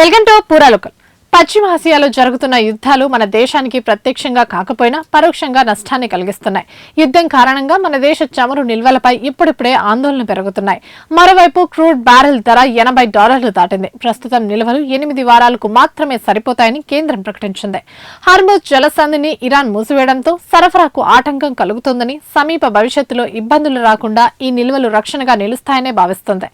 Welcome to పూరాలోకల్. పశ్చిమాసియాలో జరుగుతున్న యుద్ధాలు మన దేశానికి ప్రత్యక్షంగా కాకపోయినా పరోక్షంగా నష్టాన్ని కలిగిస్తున్నాయి. యుద్ధం కారణంగా మన దేశ చమురు నిల్వలపై ఇప్పుడిప్పుడే ఆందోళన పెరుగుతున్నాయి. మరోవైపు క్రూడ్ బ్యారెల్ ధర $80 దాటింది. ప్రస్తుతం నిల్వలు 8 వారాలకు మాత్రమే సరిపోతాయని కేంద్రం ప్రకటించింది. హార్ముజ్ జలసంధిని ఇరాన్ మూసివేయడంతో సరఫరాకు ఆటంకం కలుగుతోందని, సమీప భవిష్యత్తులో ఇబ్బందులు రాకుండా ఈ నిల్వలు రక్షణగా నిలుస్తాయనే భావిస్తోంది.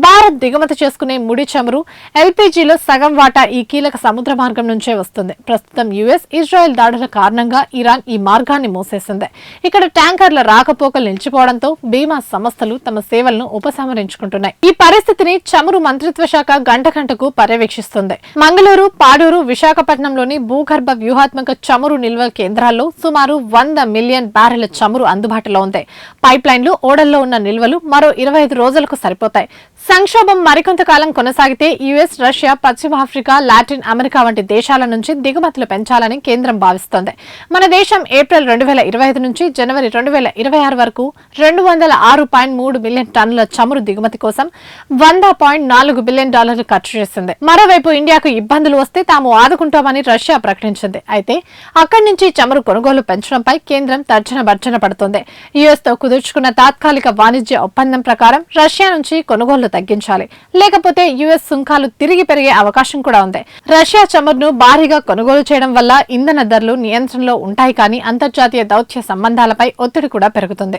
భారత్ దిగుమతి చేసుకునే ముడి చమురు ఎల్పీజీలో సగం వాటా ఈ కీలక సముద్ర మార్గం నుంచే వస్తుంది. ప్రస్తుతం యుఎస్, ఇజ్రాయెల్ దాడుల కారణంగా ఇరాన్ ఈ మార్గాన్ని మూసేసింది. ఇక్కడ ట్యాంకర్ల రాకపోకలు నిలిచిపోవడంతో బీమా సంస్థలు తమ సేవలను ఉపసంహరించుకుంటున్నాయి. ఈ పరిస్థితిని చమురు మంత్రిత్వ శాఖ గంటకు పర్యవేక్షిస్తుంది. మంగళూరు, పాడూరు, విశాఖపట్నంలోని భూగర్భ వ్యూహాత్మక చమురు నిల్వ కేంద్రాల్లో సుమారు 100 మిలియన్ బ్యారెల చమురు అందుబాటులో ఉంది. పైప్ లైన్లు, ఓడల్లో ఉన్న నిల్వలు మరో 25 రోజులకు సరిపోతాయి. సంక్షోభం మరికొంతకాలం కొనసాగితే యుఎస్, రష్యా, పశ్చిమాఫ్రికా, లాటిన్ అమెరికా వంటి దేశాల నుంచి దిగుమతులు పెంచాలని కేంద్రం భావిస్తోంది. మన దేశం ఏప్రిల్ 2025 నుంచి జనవరి 2026 వరకు 206.3 మిలియన్ టన్నుల చమురు దిగుమతి కోసం $100.4 బిలియన్ ఖర్చు చేసింది. మరోవైపు ఇండియాకు ఇబ్బందులు వస్తే తాము ఆదుకుంటామని రష్యా ప్రకటించింది. అయితే అక్కడి నుంచి చమురు కొనుగోలు పెంచడంపై కేంద్రం తర్జన భర్జన పడుతోంది. యుఎస్ తో కుదుర్చుకున్న తాత్కాలిక వాణిజ్య ఒప్పందం ప్రకారం రష్యా నుంచి కొనుగోలు తగ్గించాలి. లేకపోతే యుఎస్ సుంకాలు తిరిగి పెరిగే అవకాశం కూడా ఉంది. రష్యా చమురును భారీగా కొనుగోలు చేయడం వల్ల ఇంధన ధరలు నియంత్రణలో ఉంటాయి, కానీ అంతర్జాతీయ దౌత్య సంబంధాలపై ఒత్తిడి కూడా పెరుగుతుంది.